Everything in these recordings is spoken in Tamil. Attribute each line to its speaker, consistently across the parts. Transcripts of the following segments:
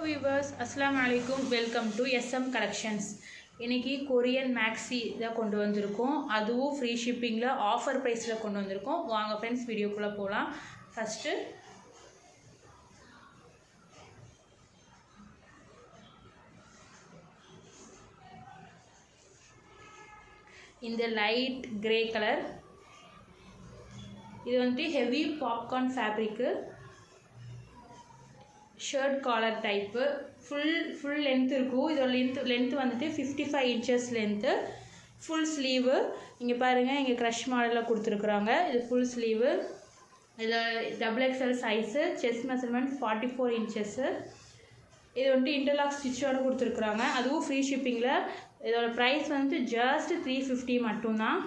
Speaker 1: Viewers, Assalamu alaikum. Welcome to SM Collections. இன்னைக்கு கொரியன் மேக்ஸி இதை கொண்டு வந்திருக்கோம். அதுவும் ஃப்ரீ ஷிப்பிங்கில் ஆஃபர் ப்ரைஸில் கொண்டு வந்திருக்கோம். வாங்க ஃப்ரெண்ட்ஸ், வீடியோக்குள்ளே போகலாம். ஃபஸ்ட்டு இந்த லைட் கிரே கலர், இது வந்துட்டு heavy popcorn fabric, shirt collar type, full length இருக்கும். இதோட லென்த் வந்துட்டு 55 inches லென்த்து, ஃபுல் ஸ்லீவு. இங்கே பாருங்கள், இங்கே க்ரஷ் மாடலில் கொடுத்துருக்குறாங்க. இது ஃபுல் ஸ்லீவு. இதில் XXL size, chest measurement 44 inches. இது வந்துட்டு இன்டர்லாக் ஸ்டிச்சோடு கொடுத்துருக்குறாங்க. அதுவும் ஃப்ரீ ஷிப்பிங்கில். இதோட ப்ரைஸ் வந்துட்டு ஜஸ்ட் 350 மட்டும்தான்.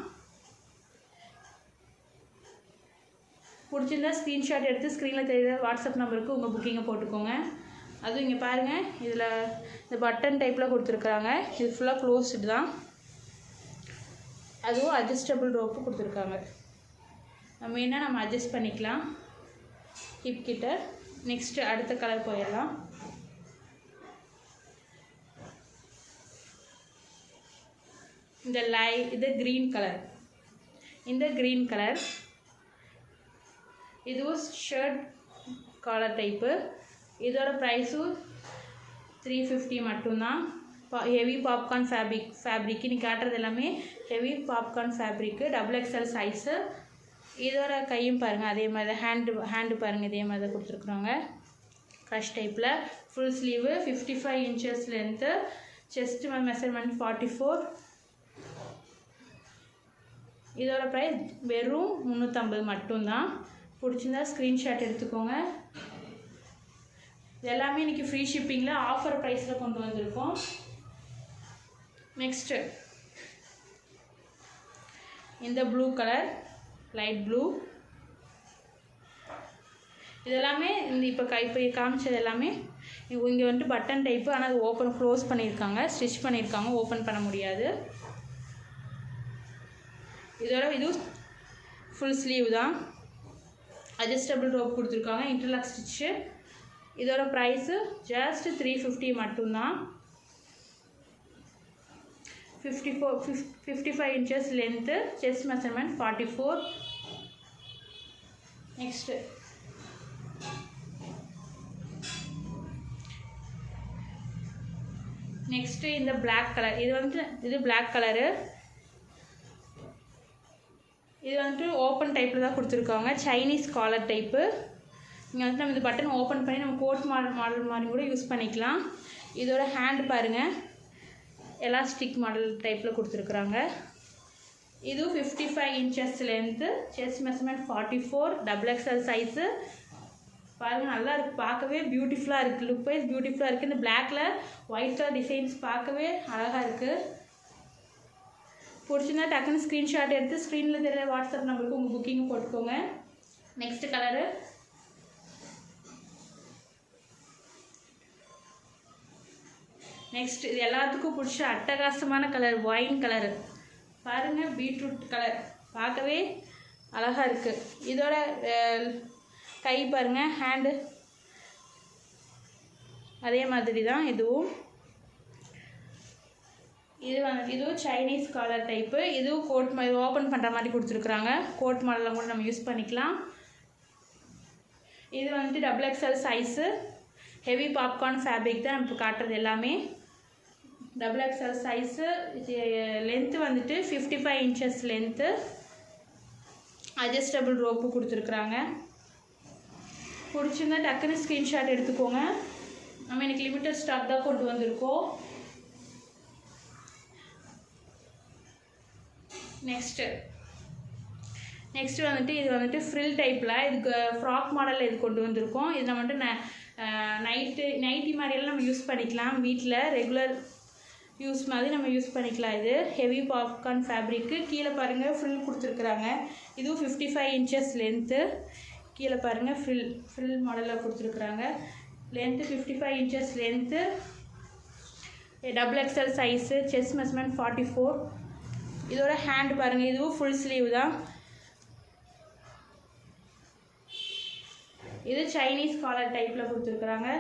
Speaker 1: பிடிச்சிருந்தா ஸ்க்ரீன்ஷாட் எடுத்து ஸ்க்ரீனில் தெரியுற வாட்ஸ்அப் நம்பருக்கு உங்கள் புக்கிங்கை போட்டுக்கோங்க. அதுவும் இங்கே பாருங்கள், இதில் இந்த பட்டன் டைப்பில் கொடுத்துருக்குறாங்க. இது ஃபுல்லாக க்ளோஸ்டு தான். அதுவும் அட்ஜஸ்டபிள் ரோப்பு கொடுத்துருக்காங்க. நம்ம அட்ஜஸ்ட் பண்ணிக்கலாம் ஹிப் கிட்ட. நெக்ஸ்ட்டு அடுத்த கலர் போயிடலாம். இது க்ரீன் கலர். இந்த க்ரீன் கலர் இதுவும் ஷர்ட் காலர் டைப்பு. இதோட ப்ரைஸும் 350 மட்டும்தான். ஹெவி பாப்கார்ன் ஃபேப்ரிக் நீ காட்டுறது எல்லாமே heavy popcorn fabric, XXL size. இதோட கையும் பாருங்கள், அதே மாதிரி ஹேண்டு பாருங்கள், இதே மாதிரி தான் கொடுத்துருக்குறாங்க. க்ரஷ் டைப்பில், full sleeve, 55 inches length, chest measurement 44. இதோட ப்ரைஸ் வெறும் 350 மட்டும்தான். பிடிச்சிருந்தா ஸ்க்ரீன்ஷாட் எடுத்துக்கோங்க. இது எல்லாமே இன்றைக்கி ஃப்ரீ ஷிப்பிங்கில் ஆஃபர் ப்ரைஸில் கொண்டு வந்திருக்கோம். நெக்ஸ்ட்டு இந்த ப்ளூ கலர், லைட் ப்ளூ. இதெல்லாமே இப்போ காமிச்சது எல்லாமே இங்கே வந்துட்டு பட்டன் டைப்பு. ஆனால் அது க்ளோஸ் பண்ணியிருக்காங்க, ஸ்டிச் பண்ணியிருக்காங்க, ஓப்பன் பண்ண முடியாது. இது ஃபுல் ஸ்லீவ் தான். அட்ஜஸ்டபிள் ரோப் கொடுத்துருக்காங்க, இன்டர்லாக் ஸ்டிச்சு. இதோட ப்ரைஸு ஜஸ்ட் 350 மட்டும்தான். 55 inches length, chest measurement 44. Next இந்த பிளாக் கலர். இது பிளாக் கலரு. இது வந்துட்டு ஓப்பன் டைப்பில் தான் கொடுத்துருக்காங்க, சைனீஸ் காலர் டைப்பு. இங்கே வந்துட்டு நம்ம இந்த பட்டன் ஓப்பன் பண்ணி நம்ம கோட் மாடல் மாதிரி கூட யூஸ் பண்ணிக்கலாம். இதோட ஹேண்டு பாருங்கள், எலாஸ்டிக் மாடல் டைப்பில் கொடுத்துருக்குறாங்க. இதுவும் 55 inches length, chest measurement 44, XXL size. பாருங்கள், நல்லா இருக்குது, பார்க்கவே பியூட்டிஃபுல்லாக இருக்குது. லுக் வைஸ் பியூட்டிஃபுல்லாக இருக்குது. இந்த பிளாக்கில் ஒயிட் கலர் டிசைன்ஸ் பார்க்கவே அழகாக இருக்குது. பிடிச்சிருந்தா டக்குன்னு ஸ்க்ரீன்ஷாட் எடுத்து ஸ்க்ரீனில் தெரியல வாட்ஸ்அப் நம்பருக்கு உங்கள் புக்கிங்கும் போட்டுக்கோங்க. நெக்ஸ்ட் கலரு இது எல்லாத்துக்கும் பிடிச்ச அட்டகாசமான கலர், ஒயின் கலரு. பாருங்கள், பீட்ரூட் கலர், பார்க்கவே அழகாக இருக்குது. இதோட கை பாருங்கள், ஹேண்டு அதே மாதிரி தான். இதுவும் இதுவும் சைனீஸ் காலர் டைப்பு. இதுவும் கோட் மாதிரி ஓப்பன் பண்ணுற மாதிரி கொடுத்துருக்குறாங்க. கோட் மாடலில் கூட நம்ம யூஸ் பண்ணிக்கலாம். இது வந்துட்டு XXL size, heavy popcorn fabric தான் இப்போ காட்டுறது எல்லாமே. XXL size. லென்த்து வந்துட்டு 55 inches லென்த்து, அட்ஜஸ்டபிள் ரோப்பு கொடுத்துருக்குறாங்க. பிடிச்சிருந்தா டக்குன்னு ஸ்க்ரீன்ஷாட் எடுத்துக்கோங்க. நம்ம இன்றைக்கி லிமிட்டட் ஸ்டாக் தான் கொண்டு வந்திருக்கோம். நெக்ஸ்ட்டு வந்துட்டு இது வந்துட்டு ஃப்ரில் டைப்பில், இதுக்கு ஃப்ராக் மாடலில் இது கொண்டு வந்திருக்கோம். இது நம்ம வந்துட்டு நைட்டி மாதிரியெல்லாம் நம்ம யூஸ் பண்ணிக்கலாம். வீட்டில் ரெகுலர் யூஸ் மாதிரி நம்ம யூஸ் பண்ணிக்கலாம். இது ஹெவி பாப்கார்ன் ஃபேப்ரிக்கு. கீழே பாருங்கள், ஃப்ரில் கொடுத்துருக்குறாங்க. இதுவும் 55 inches லென்த்து. கீழே பாருங்கள், ஃப்ரில் மாடலில் கொடுத்துருக்குறாங்க. Length 55 inches length, XXL size, chest measurement 44. இதோட ஹேண்டு பாருங்கள், இதுவும் ஃபுல் ஸ்லீவ் தான். இது சைனீஸ் காலர் டைப்பில் கொடுத்துருக்குறாங்க.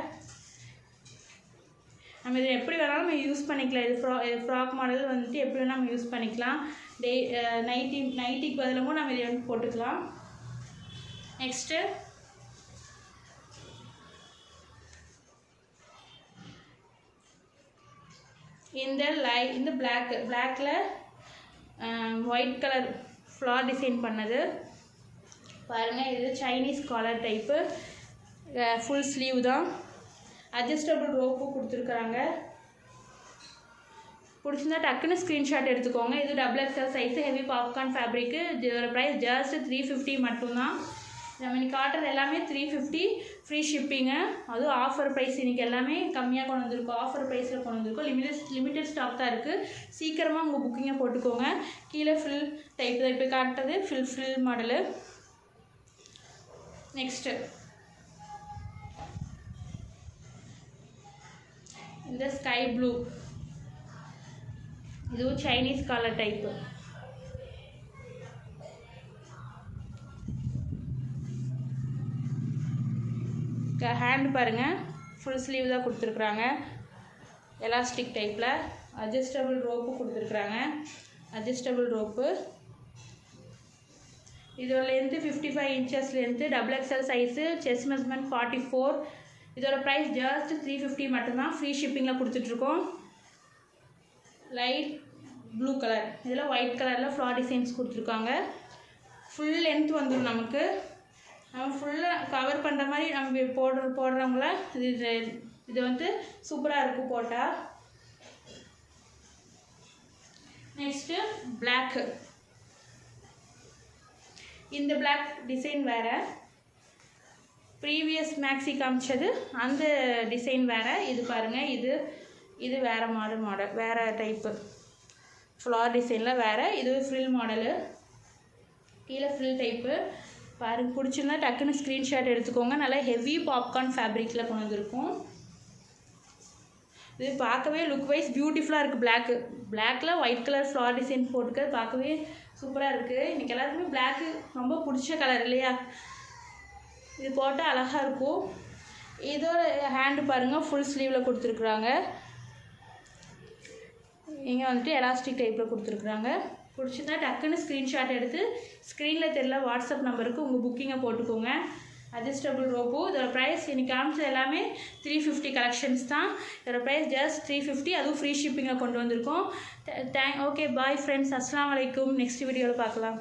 Speaker 1: நம்ம இதை எப்படி வேணாலும் நம்ம யூஸ் பண்ணிக்கலாம். இது ஃப்ராக் மாடல் வந்துட்டு எப்படி வேணால் நம்ம யூஸ் பண்ணிக்கலாம். நைட்டிக்கு பதிலாகவும் நம்ம இதை வந்து போட்டுக்கலாம். நெக்ஸ்ட்டு இந்த பிளாக்கில் ஒயிட் கலர் ஃப்ளார் டிசைன் பண்ணது பாருங்கள். இது Chinese collar type, full sleeve தான். அட்ஜஸ்டபிள் ரோப்பும் கொடுத்துருக்குறாங்க. பிடிச்சிருந்தா டக்குன்னு ஸ்க்ரீன்ஷாட் எடுத்துக்கோங்க. இது XXL size, heavy popcorn fabric. இதோட ப்ரைஸ் ஜஸ்ட் 350 மட்டும்தான். நம்ம இன்னைக்கு காட்டுறது எல்லாமே 350, ஃப்ரீ ஷிப்பிங்கு. அதுவும் ஆஃபர் ப்ரைஸ். இன்றைக்கி எல்லாமே கம்மியாக கொண்டு வந்திருக்கோம், ஆஃபர் ப்ரைஸில் கொண்டு வந்திருக்கோம். லிமிட்டட் ஸ்டாக் தான் இருக்குது. சீக்கிரமாக உங்கள் புக்கிங்கை போட்டுக்கோங்க. கீழே ஃபில் டைப் தான் இப்போ காட்டுறது, ஃபில் மாடலு. நெக்ஸ்ட்டு இந்த ஸ்கை ப்ளூ, இதுவும் சைனீஸ் காலர் டைப்பு. ஹேண்ட் பாருங்கள், ஃபுல் ஸ்லீவ் தான் கொடுத்துருக்குறாங்க. எலாஸ்டிக் டைப்பில் அட்ஜஸ்டபிள் ரோப்பு கொடுத்துருக்குறாங்க. Adjustable rope. இதோட length 55 inches length, XXL size, chest measurement 44. இதோட ப்ரைஸ் ஜஸ்ட் 350 மட்டும்தான். ஃப்ரீ ஷிப்பிங்கில் கொடுத்துட்ருக்கோம். லைட் ப்ளூ கலர், இதில் ஒயிட் கலரில் ஃப்ளார் டிசைன்ஸ் கொடுத்துருக்காங்க. ஃபுல் லென்த் வந்துடும் நமக்கு. நம்ம ஃபுல்லாக கவர் பண்ணுற மாதிரி நம்ம போடுறவங்கள இது வந்து சூப்பராக இருக்கும் போட்டால். Next black. இந்த பிளாக் டிசைன் வேறு, ப்ரீவியஸ் மேக்ஸி காமிச்சது அந்த டிசைன் வேறு. இது பாருங்கள், இது வேறு மாடல், வேறு டைப்பு ஃப்ளார் டிசைனில் வேறு. இது ஃப்ரில் மாடலு, கீழே ஃப்ரில் டைப்பு பாருங்கள். பிடிச்சிருந்தா டக்குன்னு ஸ்க்ரீன்ஷாட் எடுத்துக்கோங்க. நல்லா ஹெவி பாப்கார்ன் ஃபேப்ரிக்கில் கொண்டு வந்திருக்கும். இது பார்க்கவே லுக் வைஸ் பியூட்டிஃபுல்லாக இருக்குது. பிளாக்கில் ஒயிட் கலர் ஃப்ளார் டிசைன் போட்டுக்கிறது பார்க்கவே சூப்பராக இருக்குது. இன்றைக்கி எல்லாருக்குமே பிளாக்கு ரொம்ப பிடிச்ச கலர் இல்லையா? இது போட்டால் அழகாக இருக்கும். இதோட ஹேண்டு பாருங்கள், ஃபுல் ஸ்லீவில் கொடுத்துருக்குறாங்க. இங்கே வந்துட்டு எலாஸ்டிக் டைப்பில் கொடுத்துருக்குறாங்க. பிடிச்சிருந்தா டக்குன்னு ஸ்க்ரீன்ஷாட் எடுத்து ஸ்க்ரீனில் தெரியல வாட்ஸ்அப் நம்பருக்கு உங்கள் புக்கிங்கை போட்டுக்கோங்க. Adjustable rope. இதோட ப்ரைஸ் இன்றைக்கி காமிச்சது எல்லாமே 350 கலெக்ஷன்ஸ் தான். இதோட ப்ரைஸ் ஜஸ்ட் 350, அதுவும் ஃப்ரீ ஷிப்பிங்கை கொண்டு வந்திருக்கோம். ஓகே பாய் ஃப்ரெண்ட்ஸ், அஸ்ஸலாமு அலைக்கும். நெக்ஸ்ட் வீடியோவில் பார்க்கலாம்.